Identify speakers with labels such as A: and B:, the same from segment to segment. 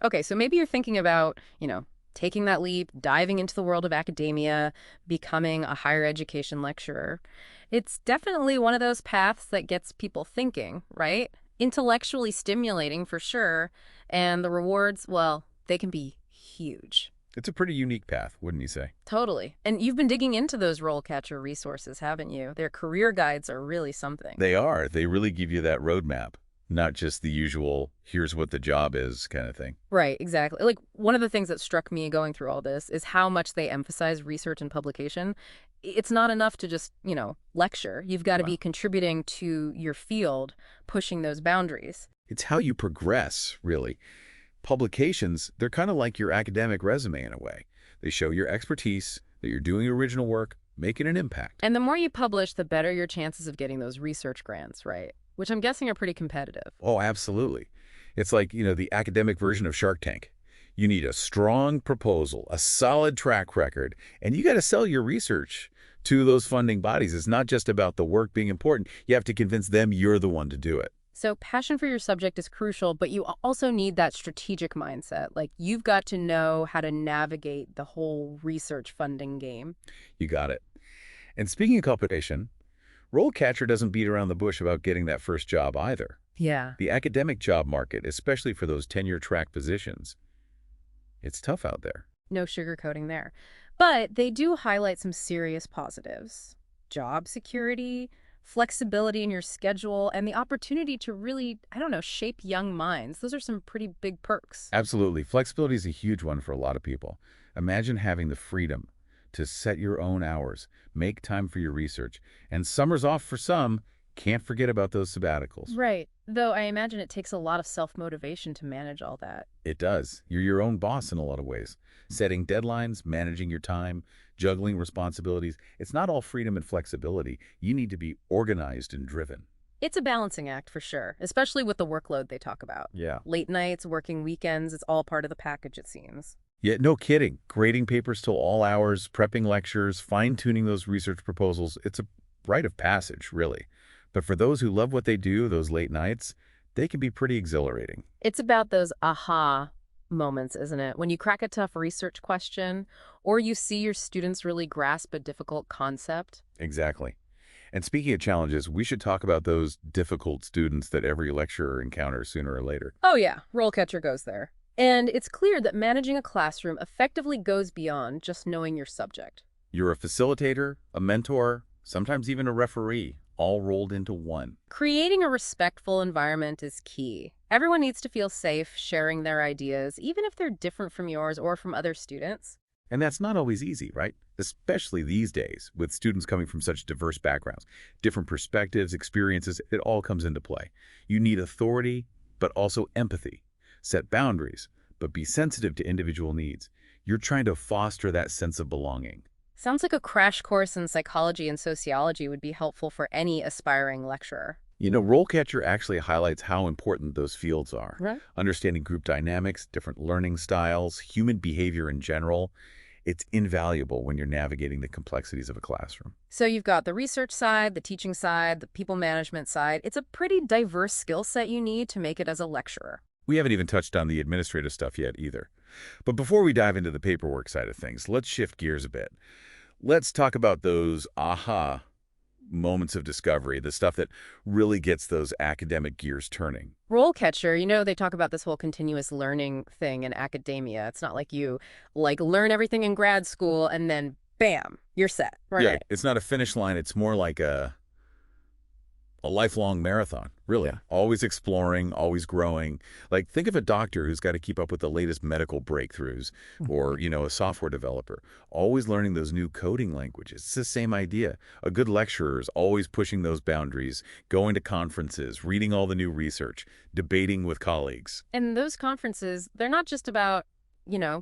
A: Okay, so maybe you're thinking about, taking that leap, diving into the world of academia, becoming a higher education lecturer. It's definitely one of those paths that gets people thinking, right? Intellectually stimulating for sure, and the rewards, well, they can be huge.
B: It's a pretty unique path, wouldn't you say?
A: Totally. And you've been digging into those RoleCatcher resources, haven't you? Their career guides are really something.
B: They are. They really give you that roadmap, not just the usual, here's what the job is kind of thing.
A: Right, exactly. Like, one of the things that struck me going through all this is how much they emphasize research and publication. It's not enough to just, lecture. You've got to be
B: Wow.
A: contributing to your field, pushing those boundaries.
B: It's how you progress, really. Publications, they're kind of like your academic resume in a way. They show your expertise, that you're doing original work, making an impact.
A: And the more you publish, the better your chances of getting those research grants, right? Which I'm guessing are pretty competitive.
B: Oh, absolutely. It's like, the academic version of Shark Tank. You need a strong proposal, a solid track record, and you got to sell your research to those funding bodies. It's not just about the work being important. You have to convince them you're the one to do it.
A: So passion for your subject is crucial, but you also need that strategic mindset. Like, you've got to know how to navigate the whole research funding game.
B: You got it. And speaking of competition, RoleCatcher doesn't beat around the bush about getting that first job either.
A: Yeah.
B: The academic job market, especially for those tenure-track positions, it's tough out there.
A: No sugarcoating there. But they do highlight some serious positives. Job security, flexibility in your schedule, and the opportunity to really, I don't know, shape young minds. Those are some pretty big perks.
B: Absolutely. Flexibility is a huge one for a lot of people. Imagine having the freedom to set your own hours, make time for your research, and summer's off for some. Can't forget about those sabbaticals.
A: Right. Though I imagine it takes a lot of self-motivation to manage all that.
B: It does. You're your own boss in a lot of ways. Setting deadlines, managing your time, juggling responsibilities. It's not all freedom and flexibility. You need to be organized and driven.
A: It's a balancing act for sure, especially with the workload they talk about.
B: Yeah.
A: Late nights, working weekends, it's all part of the package, it seems.
B: Yeah, no kidding. Grading papers till all hours, prepping lectures, fine-tuning those research proposals. It's a rite of passage, really. But for those who love what they do, those late nights, they can be pretty exhilarating.
A: It's about those aha moments, isn't it? When you crack a tough research question or you see your students really grasp a difficult concept.
B: Exactly. And speaking of challenges, we should talk about those difficult students that every lecturer encounters sooner or later.
A: Oh yeah, RoleCatcher goes there. And it's clear that managing a classroom effectively goes beyond just knowing your subject.
B: You're a facilitator, a mentor, sometimes even a referee, all rolled into one.
A: Creating a respectful environment is key. Everyone needs to feel safe sharing their ideas, even if they're different from yours or from other students.
B: And that's not always easy, right? Especially these days, with students coming from such diverse backgrounds, different perspectives, experiences, it all comes into play. You need authority, but also empathy. Set boundaries, but be sensitive to individual needs. You're trying to foster that sense of belonging.
A: Sounds like a crash course in psychology and sociology would be helpful for any aspiring lecturer.
B: RoleCatcher actually highlights how important those fields are.
A: Right.
B: Understanding group dynamics, different learning styles, human behavior in general, it's invaluable when you're navigating the complexities of a classroom.
A: So you've got the research side, the teaching side, the people management side. It's a pretty diverse skill set you need to make it as a lecturer.
B: We haven't even touched on the administrative stuff yet either. But before we dive into the paperwork side of things, let's shift gears a bit. Let's talk about those aha moments of discovery, the stuff that really gets those academic gears turning.
A: RoleCatcher, they talk about this whole continuous learning thing in academia. It's not like you learn everything in grad school and then bam, you're set. Right.
B: Yeah, it's not a finish line. It's more like a lifelong marathon, really.
A: Yeah.
B: Always exploring, always growing. Like, think of a doctor who's got to keep up with the latest medical breakthroughs, or, a software developer, always learning those new coding languages. It's the same idea. A good lecturer is always pushing those boundaries, going to conferences, reading all the new research, debating with colleagues.
A: And those conferences, they're not just about,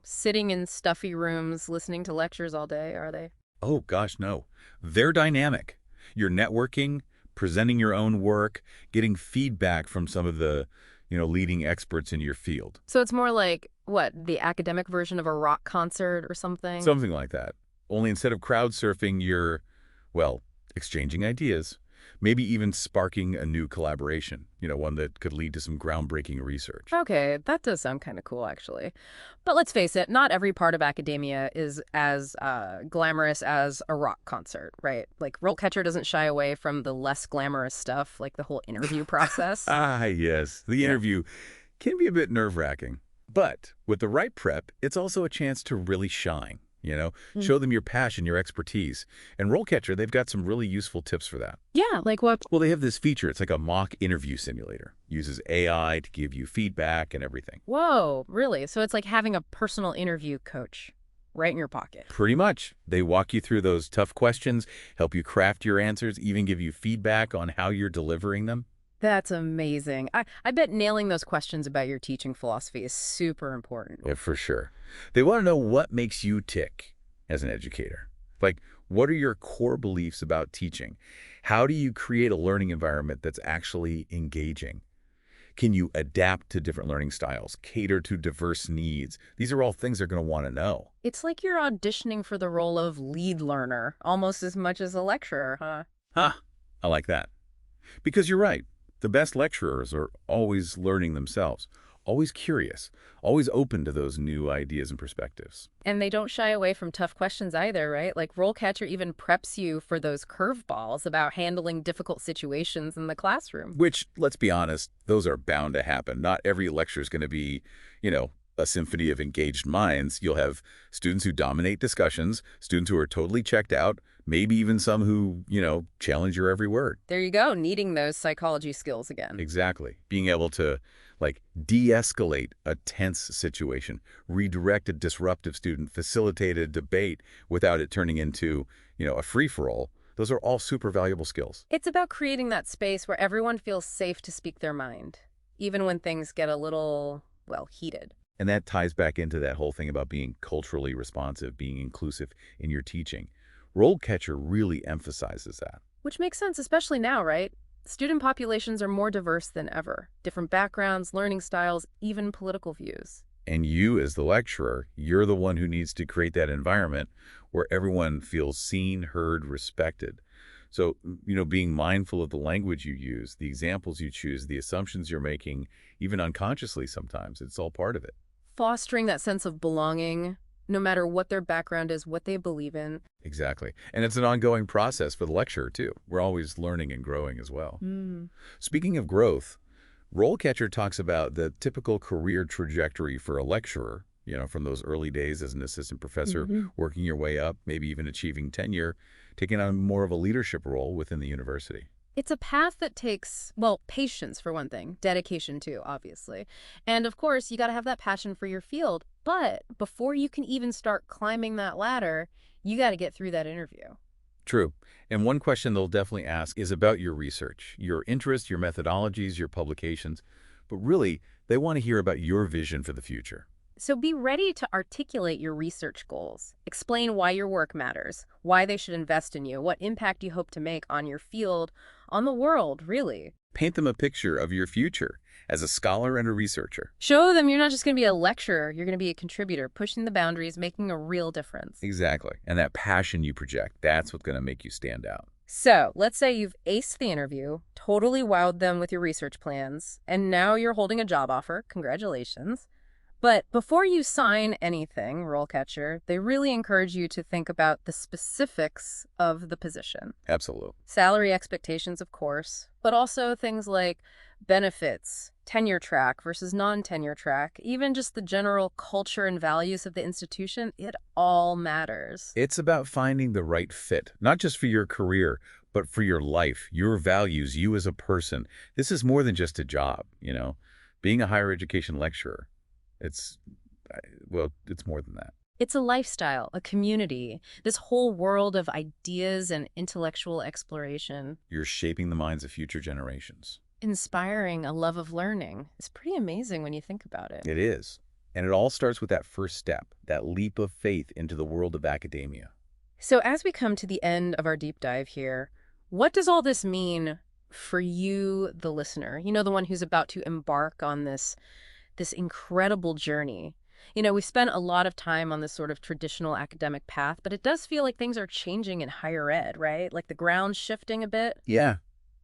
A: sitting in stuffy rooms listening to lectures all day, are they?
B: Oh, gosh, no. They're dynamic. You're networking, presenting your own work, getting feedback from some of the, leading experts in your field.
A: So it's more like, what, the academic version of a rock concert or something?
B: Something like that. Only instead of crowd surfing, you're, exchanging ideas, maybe even sparking a new collaboration, one that could lead to some groundbreaking research.
A: Okay, that does sound kind of cool, actually. But let's face it, not every part of academia is as glamorous as a rock concert, right? Like, RoleCatcher doesn't shy away from the less glamorous stuff, like the whole interview process.
B: Ah, yes, the
A: Yeah.
B: interview can be a bit nerve-wracking. But with the right prep, it's also a chance to really shine,
A: Mm.
B: show them your passion, your expertise. And RoleCatcher, they've got some really useful tips for that.
A: Yeah, like what?
B: Well, they have this feature. It's like a mock interview simulator. Uses AI to give you feedback and everything.
A: Whoa, really? So it's like having a personal interview coach right in your pocket.
B: Pretty much. They walk you through those tough questions, help you craft your answers, even give you feedback on how you're delivering them.
A: That's amazing. I bet nailing those questions about your teaching philosophy is super important.
B: Yeah, for sure. They want to know what makes you tick as an educator. Like, what are your core beliefs about teaching? How do you create a learning environment that's actually engaging? Can you adapt to different learning styles, cater to diverse needs? These are all things they're going to want to know.
A: It's like you're auditioning for the role of lead learner almost as much as a lecturer, huh?
B: Huh, I like that. Because you're right. The best lecturers are always learning themselves, always curious, always open to those new ideas and perspectives.
A: And they don't shy away from tough questions either, right? Like RoleCatcher even preps you for those curveballs about handling difficult situations in the classroom.
B: Which, let's be honest, those are bound to happen. Not every lecture is going to be, a symphony of engaged minds. You'll have students who dominate discussions, students who are totally checked out, maybe even some who, challenge your every word.
A: There you go, needing those psychology skills again.
B: Exactly. Being able to, like, de-escalate a tense situation, redirect a disruptive student, facilitate a debate without it turning into, a free-for-all. Those are all super valuable skills.
A: It's about creating that space where everyone feels safe to speak their mind, even when things get a little, well, heated.
B: And that ties back into that whole thing about being culturally responsive, being inclusive in your teaching. RoleCatcher really emphasizes that.
A: Which makes sense, especially now, right? Student populations are more diverse than ever. Different backgrounds, learning styles, even political views.
B: And you, as the lecturer, you're the one who needs to create that environment where everyone feels seen, heard, respected. So, being mindful of the language you use, the examples you choose, the assumptions you're making, even unconsciously sometimes, it's all part of it.
A: Fostering that sense of belonging, no matter what their background is, what they believe in.
B: Exactly. And it's an ongoing process for the lecturer, too. We're always learning and growing as well.
A: Mm.
B: Speaking of growth, RoleCatcher talks about the typical career trajectory for a lecturer, from those early days as an assistant professor, working your way up, maybe even achieving tenure, taking on more of a leadership role within the university.
A: It's a path that takes, well, patience for one thing, dedication too, obviously. And of course, you got to have that passion for your field. But before you can even start climbing that ladder, you got to get through that interview.
B: True. And one question they'll definitely ask is about your research, your interests, your methodologies, your publications. But really, they want to hear about your vision for the future.
A: So be ready to articulate your research goals. Explain why your work matters, why they should invest in you, what impact you hope to make on your field, on the world, really.
B: Paint them a picture of your future as a scholar and a researcher.
A: Show them you're not just going to be a lecturer, you're going to be a contributor, pushing the boundaries, making a real difference.
B: Exactly. And that passion you project, that's what's going to make you stand out.
A: So let's say you've aced the interview, totally wowed them with your research plans, and now you're holding a job offer. Congratulations. But before you sign anything, RoleCatcher, they really encourage you to think about the specifics of the position.
B: Absolutely.
A: Salary expectations, of course, but also things like benefits, tenure track versus non-tenure track, even just the general culture and values of the institution. It all matters.
B: It's about finding the right fit, not just for your career, but for your life, your values, you as a person. This is more than just a job. Being a higher education lecturer, it's more than that.
A: It's a lifestyle, a community, this whole world of ideas and intellectual exploration.
B: You're shaping the minds of future generations.
A: Inspiring a love of learning. It's pretty amazing when you think about it.
B: It is. And it all starts with that first step, that leap of faith into the world of academia.
A: So as we come to the end of our deep dive here, what does all this mean for you, the listener? The one who's about to embark on this incredible journey. We spent a lot of time on this sort of traditional academic path, but it does feel like things are changing in higher ed, right? Like the ground's shifting a bit.
B: Yeah.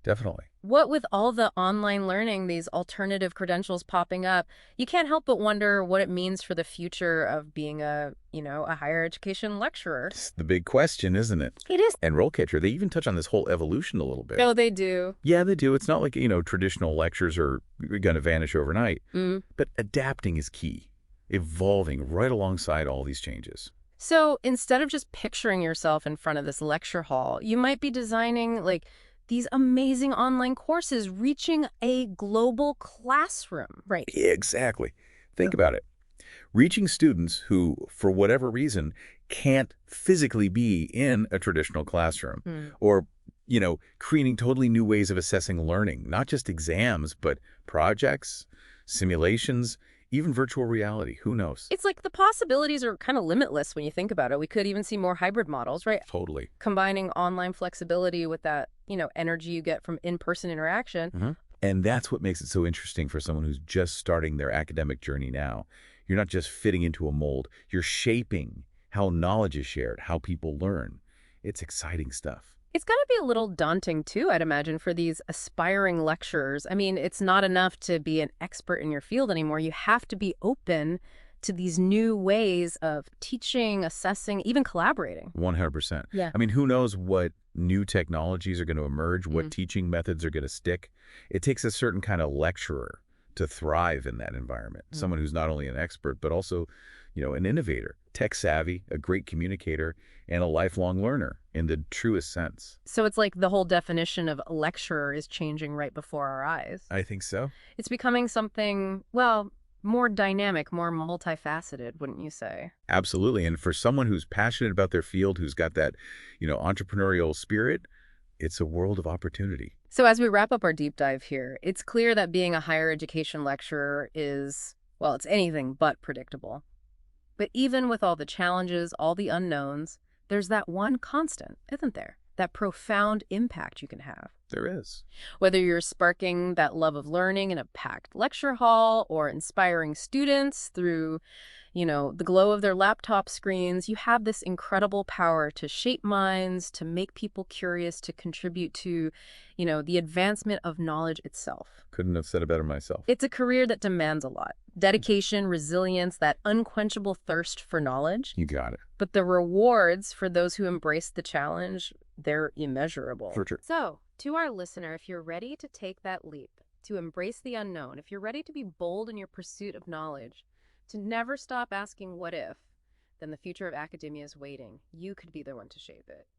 B: Definitely.
A: What with all the online learning, these alternative credentials popping up, you can't help but wonder what it means for the future of being a higher education lecturer.
B: It's the big question, isn't it?
A: It is.
B: And RoleCatcher, they even touch on this whole evolution a little bit.
A: Oh, they do.
B: Yeah, they do. It's not like, traditional lectures are going to vanish overnight.
A: Mm.
B: But adapting is key, evolving right alongside all these changes.
A: So instead of just picturing yourself in front of this lecture hall, you might be designing like these amazing online courses reaching a global classroom. Right.
B: Exactly. Think about it. Reaching students who, for whatever reason, can't physically be in a traditional classroom,
A: Mm.
B: or, creating totally new ways of assessing learning, not just exams, but projects, simulations, even virtual reality. Who knows?
A: It's like the possibilities are kind of limitless when you think about it. We could even see more hybrid models, right?
B: Totally.
A: Combining online flexibility with that, energy you get from in-person interaction.
B: Mhm. And that's what makes it so interesting for someone who's just starting their academic journey now. You're not just fitting into a mold. You're shaping how knowledge is shared, how people learn. It's exciting stuff.
A: It's got to be a little daunting, too, I'd imagine, for these aspiring lecturers. I mean, it's not enough to be an expert in your field anymore. You have to be open to these new ways of teaching, assessing, even collaborating.
B: 100%.
A: Yeah.
B: I mean, who knows what new technologies are going to emerge, what
A: Mm.
B: teaching methods are going to stick. It takes a certain kind of lecturer to thrive in that environment.
A: Mm.
B: Someone who's not only an expert, but also, an innovator, tech savvy, a great communicator, and a lifelong learner in the truest sense.
A: So it's like the whole definition of lecturer is changing right before our eyes.
B: I think so.
A: It's becoming something, well, more dynamic, more multifaceted, wouldn't you say?
B: Absolutely. And for someone who's passionate about their field, who's got that, entrepreneurial spirit, it's a world of opportunity.
A: So as we wrap up our deep dive here, it's clear that being a higher education lecturer is, well, it's anything but predictable. But even with all the challenges, all the unknowns, there's that one constant, isn't there? That profound impact you can have.
B: There is.
A: Whether you're sparking that love of learning in a packed lecture hall or inspiring students through, the glow of their laptop screens, you have this incredible power to shape minds, to make people curious, to contribute to, the advancement of knowledge itself.
B: Couldn't have said it better myself.
A: It's a career that demands a lot. Dedication, resilience, that unquenchable thirst for knowledge.
B: You got it.
A: But the rewards for those who embrace the challenge, they're immeasurable.
B: For sure.
A: So, to our listener, if you're ready to take that leap, to embrace the unknown, if you're ready to be bold in your pursuit of knowledge, to never stop asking what if, then the future of academia is waiting. You could be the one to shape it.